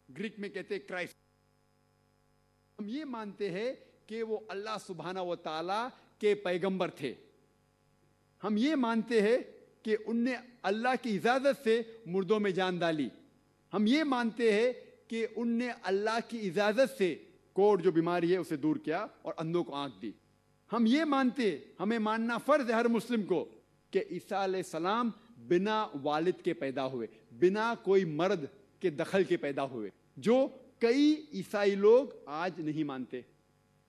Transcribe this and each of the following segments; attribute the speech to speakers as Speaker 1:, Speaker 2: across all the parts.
Speaker 1: Greek में कहते हैं क्राइस्ट। हम ये मानते हैं कि वो अल्लाह सुब्हाना व ताला के पैगंबर थे। हम ये मानते हैं कि उनने अल्लाह की इजाजत से मुर्दों में जान डाली। हम ये मानते हैं कि उनने अल्लाह की इजाजत से कोढ़ जो बीमारी है उसे दूर किया और अंधों को आंख दी। हम ये मानते, हमें मानना फर्ज है हर मुस्लिम को कि ईसा अलैहिस्सलाम बिना वालिद के पैदा हुए, बिना कोई मर्द के दखल के पैदा हुए, जो कई ईसाई लोग आज नहीं मानते।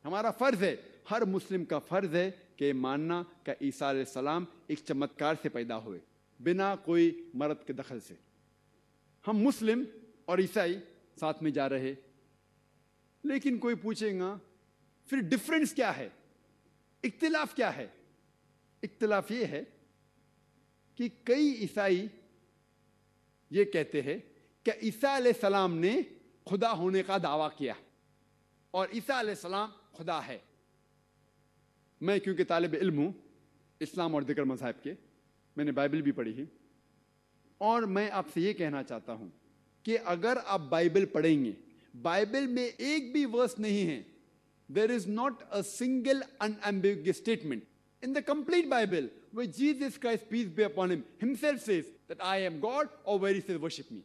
Speaker 1: हमारा फर्ज है, हर मुस्लिम का फर्ज है कि मानना कि ईसा अलैहिस्सलाम एक चमत्कार से पैदा हुए, बिना कोई मर्द के दखल से। हम मुस्लिम और ईसाई साथ में जा रहे। लेकिन कोई पूछेगा फिर डिफरेंस क्या है, इख्तिलाफ क्या है? इख्तिलाफ ये है कि कई ईसाई ये कहते हैं कि ईसा अलैहिस्सलाम ने खुदा होने का दावा किया और ईसा अलैहिस्सलाम खुदा है। मैं क्योंकि तालिब इल्म हूँ इस्लाम और दिगर मज़हब के, मैंने बाइबल भी पढ़ी है, और मैं आपसे ये कहना चाहता हूँ कि अगर आप बाइबल पढ़ेंगे, बाइबल में एक भी वर्स नहीं है, there is not a single unambiguous statement in the complete Bible where Jesus Christ, peace be upon him, himself says that I am God, or where he says worship me.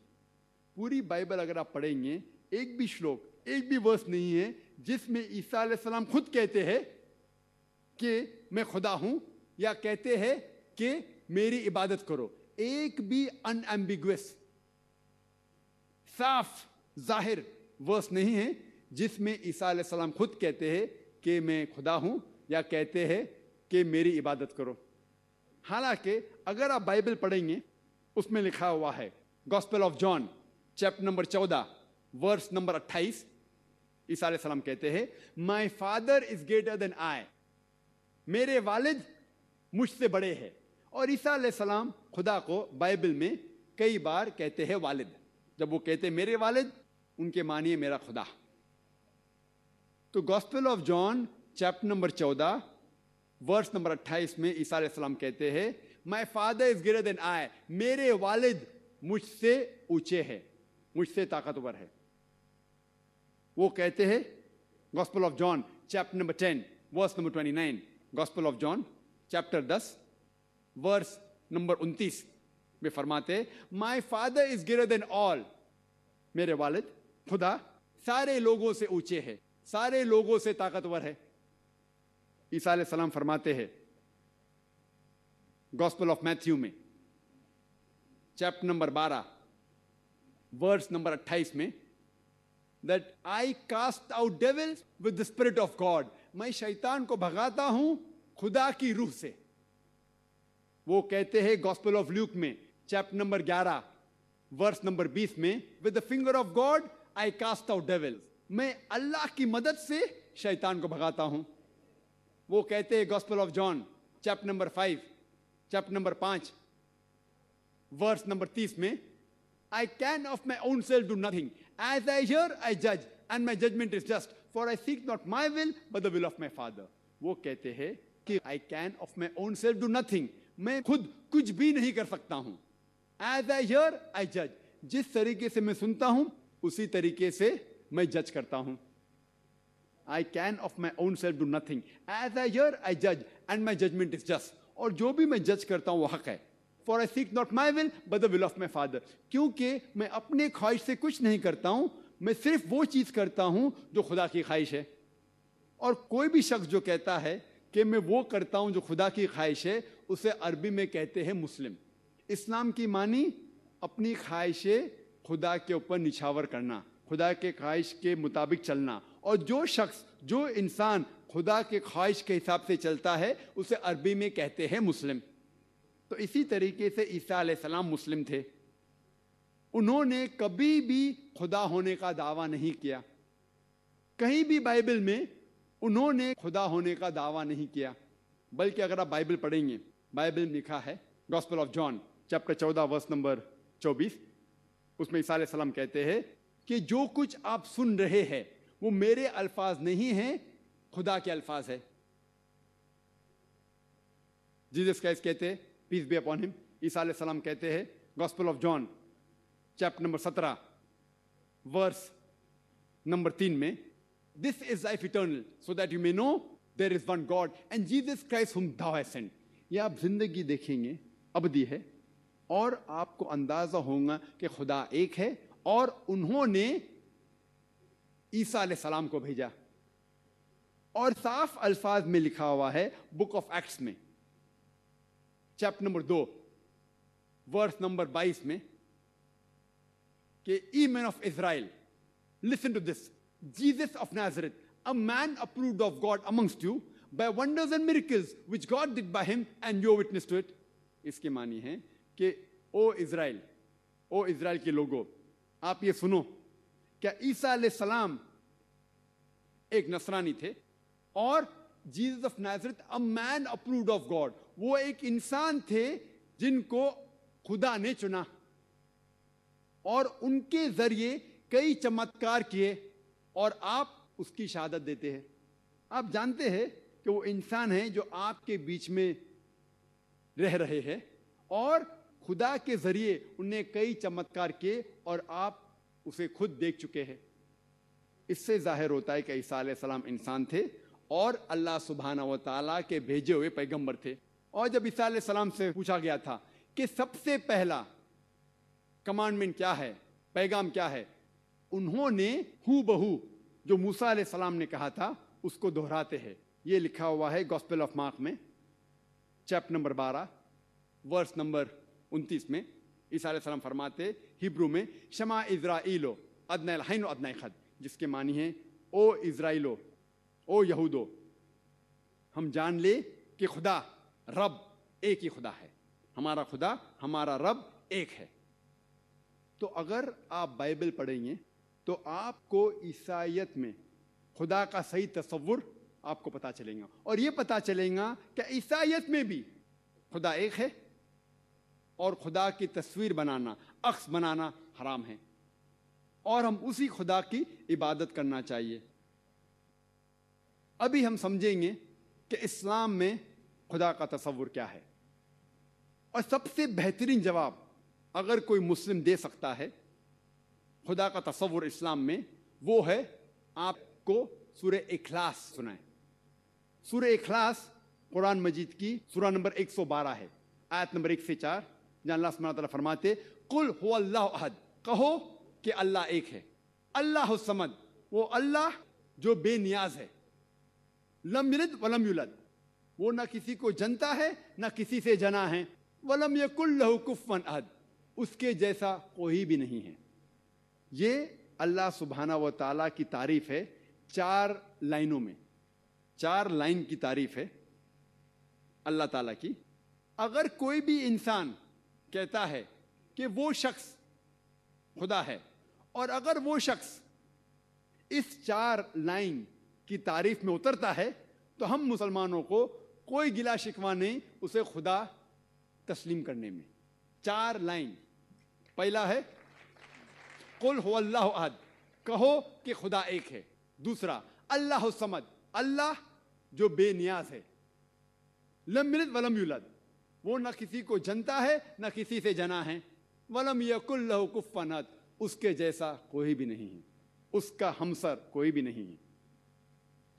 Speaker 1: पूरी Bible अगर आप पढ़ेंगे, एक भी श्लोक, एक भी verse नहीं है जिसमें ईसा अलैहिस्सलाम खुद कहते हैं कि मैं खुदा हूं या कहते हैं कि मेरी इबादत करो। एक भी अनएम्बिगुअस, साफ जाहिर वर्स नहीं है जिसमें ईसा अलैहिस्सलाम खुद कहते हैं कि मैं खुदा हूं या कहते हैं कि मेरी इबादत करो। हालांकि अगर आप बाइबल पढ़ेंगे, उसमें लिखा हुआ है, gospel of John chapter number 14 verse number 28, Isa अलैहिस्सलाम कहते हैं my father is greater than I, मेरे वालिद मुझसे बड़े हैं। और ईसा अलैहिस्सलाम खुदा को बाइबल में कई बार कहते हैं वालिद। जब वो कहते हैं मेरे वालिद, उनके मानिए मेरा खुदा। तो gospel of John chapter number 14 verse number 28 में ईसा अलैहिस्सलाम कहते हैं my father is greater than I, मेरे वालिद मुझसे ऊंचे हैं, मुझसे ताकतवर है। वो कहते हैं gospel of John chapter number 10 verse number 29, gospel of John chapter 10 verse number 29 में फरमाते my father is greater than all, मेरे वालिद खुदा सारे लोगों से ऊंचे है, सारे लोगों से ताकतवर है। ईसा अलैहिस्सलाम फरमाते हैं गॉस्पेल ऑफ मैथ्यू में चैप्टर नंबर 12 वर्स नंबर 28 में that I cast out devils with the spirit of God, मैं शैतान को भगाता हूं खुदा की रूह से। वो कहते हैं गॉस्पेल ऑफ ल्यूक में चैप्टर नंबर 11 वर्स नंबर 20 में with the finger of God I cast out devils, मैं अल्लाह की मदद से शैतान को भगाता हूं। वो कहते हैं gospel of John chapter number 5 chapter number 5 verse number 30 में I can of my own self do nothing, as I hear I जज and my judgment is just, for I seek not my will but the will of my father. वो कहते हैं कि I can of my own self do nothing, मैं खुद कुछ भी नहीं कर सकता हूं। एज आई हियर आई जज, जिस तरीके से मैं सुनता हूं उसी तरीके से मैं जज करता हूं। I can of my own self do nothing, as I hear I जज and my judgment is just, और जो भी मैं जज करता हूं वो हक है। For I seek not my will but the will of my father, क्योंकि मैं अपने ख्वाहिश से कुछ नहीं करता हूं, मैं सिर्फ वो चीज करता हूं जो खुदा की ख्वाहिश है। और कोई भी शख्स जो कहता है कि मैं वो करता हूं जो खुदा की ख्वाहिश है, उसे अरबी में कहते हैं मुस्लिम। इस्लाम की मानी अपनी ख्वाहिशें खुदा के ऊपर निछावर करना, खुदा के ख्वाहिश के मुताबिक चलना, और जो शख्स, जो इंसान खुदा के ख्वाहिश के हिसाब से चलता है उसे अरबी में कहते हैं मुस्लिम। तो इसी तरीके से ईसा अलैहिस्सलाम मुस्लिम थे। उन्होंने कभी भी खुदा होने का दावा नहीं किया, कहीं भी बाइबल में उन्होंने खुदा होने का दावा नहीं किया। बल्कि अगर आप बाइबल पढ़ेंगे, बाइबल में लिखा है gospel of John chapter 14 verse number 24, उसमें ईसा अलैहिस्सलाम कहते हैं कि जो कुछ आप सुन रहे हैं वो मेरे अल्फाज नहीं हैं, खुदा के अल्फाज है। जीसस क्राइस्ट कहते हैं पीस बी अपॉन हिम, ईसा अलैहिस्सलाम कहते हैं gospel of John chapter number 17 verse number 3 में, this is life eternal, so that you may know there is one God and Jesus Christ whom thou hast sent. ये आप जिंदगी देखेंगे अबदी है और आपको अंदाजा होगा कि खुदा एक है और उन्होंने ईसा अलैहिस्सलाम को भेजा. और साफ अल्फाज में लिखा हुआ है बुक ऑफ एक्ट्स में चैप्टर नंबर 2 वर्स नंबर 22 में कि ye man of Israel, listen to this, Jesus of Nazareth, a man approved of God amongst you by wonders and miracles which God did by him and you are witness to it. इसके मानी है कि ओ Israel के लोगों, आप ये सुनो, क्या ईसा अलैहिस्सलाम एक नसरानी थे और Jesus of Nazareth a man approved of God, वो एक इंसान थे जिनको खुदा ने चुना और उनके जरिए कई चमत्कार किए और आप उसकी शहादत देते हैं. आप जानते हैं कि वो इंसान है जो आपके बीच में रह रहे हैं और खुदा के जरिए उन्हें कई चमत्कार किए और आप उसे खुद देख चुके हैं. इससे जाहिर होता है कि ईसा अलैहिस्सलाम इंसान थे और अल्लाह सुब्हानहू व तआला के भेजे हुए पैगंबर थे. और जब ईसा अलैहिस्सलाम से पूछा गया था कि सबसे पहला कमांडमेंट क्या है, पैगाम क्या है, उन्होंने हू बहू जो मूसा अलैहिस्सलाम ने कहा था उसको दोहराते हैं. ये लिखा हुआ है गॉस्पेल ऑफ मार्क में चैप्टर नंबर 12 वर्स नंबर 29 में. ईसा अलैहिस्सलाम फरमाते हिब्रू में, शमा इज़राइलो अदनैल हैन अदनै खद, जिसके मानी है ओ इज़राइलो, ओ यहूदो, हम जान ले कि खुदा रब एक ही खुदा है, हमारा खुदा हमारा रब एक है. तो अगर आप बाइबल पढ़ेंगे तो आपको ईसाईयत में खुदा का सही तसव्वुर आपको पता चलेगा और ये पता चलेगा कि ईसाईयत में भी खुदा एक है और खुदा की तस्वीर बनाना, अक्स बनाना हराम है और हम उसी खुदा की इबादत करना चाहिए. अभी हम समझेंगे कि इस्लाम में खुदा का तसव्वुर क्या है और सबसे बेहतरीन जवाब अगर कोई मुस्लिम दे सकता है खुदा का तसव्वुर इस्लाम में, वो है आपको सूरह इखलास सुनाए. सूरह इखलास कुरान मजीद की सूरह नंबर 112 है, आयत नंबर 1 से 4, जहाँ अल्लाह सुब्हानहू व तआला फरमाते कुल हुवल्लाहु अहद, कहो कि अल्लाह एक है, अल्लाहु समद, वो अल्लाह जो बेनियाज है, लम यलिद वलम यूलद, वो ना किसी को जनता है ना किसी से जना है, वलम यकुल लहू कुफुवन अहद, उसके जैसा कोई भी नहीं है. ये अल्लाह सुब्हानहू व तआला की तारीफ है 4 लाइनों में. 4 लाइन की तारीफ है अल्लाह ताला की. अगर कोई भी इंसान कहता है कि वो शख्स खुदा है और अगर वो शख्स इस 4 लाइन की तारीफ में उतरता है तो हम मुसलमानों को कोई गिला शिकवा नहीं उसे खुदा तस्लीम करने में. 4 लाइन. पहला है कुल हुवल्लाहु अहद, कहो कि खुदा एक है. दूसरा अल्लाहु समद, अल्लाह जो बेनियाज है, लम यलिद वलम यूलद, वो ना किसी को जनता है ना किसी से जना है, वलम यकुल लहू कुफुवन अहद, उसके जैसा कोई भी नहीं है, उसका हमसर कोई भी नहीं है.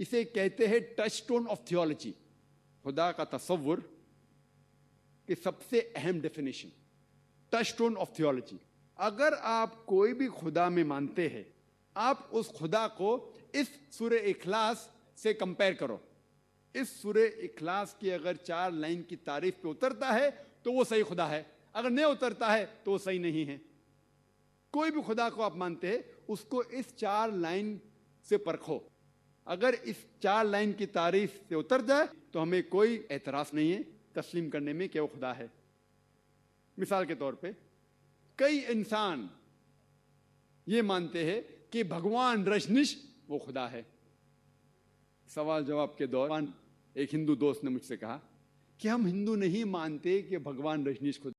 Speaker 1: इसे कहते हैं टचस्टोन ऑफ थियोलॉजी, खुदा का तसव्वुर की सबसे अहम डेफिनेशन, टचस्टोन ऑफ थियोलॉजी. अगर आप कोई भी खुदा में मानते हैं, आप उस खुदा को इस सूरह इखलास से कंपेयर करो. इस सूरह इखलास की अगर 4 लाइन की तारीफ पे उतरता है तो वो सही खुदा है, अगर नहीं उतरता है तो वो सही नहीं है. कोई भी खुदा को आप मानते हैं उसको इस 4 लाइन से परखो. अगर इस 4 लाइन की तारीफ से उतर जाए तो हमें कोई एतराज नहीं है तस्लीम करने में कि वो खुदा है. मिसाल के तौर पे कई इंसान ये मानते हैं कि भगवान रजनीश वो खुदा है. सवाल जवाब के दौरान एक हिंदू दोस्त ने मुझसे कहा कि हम हिंदू नहीं मानते कि भगवान रजनीश खुदा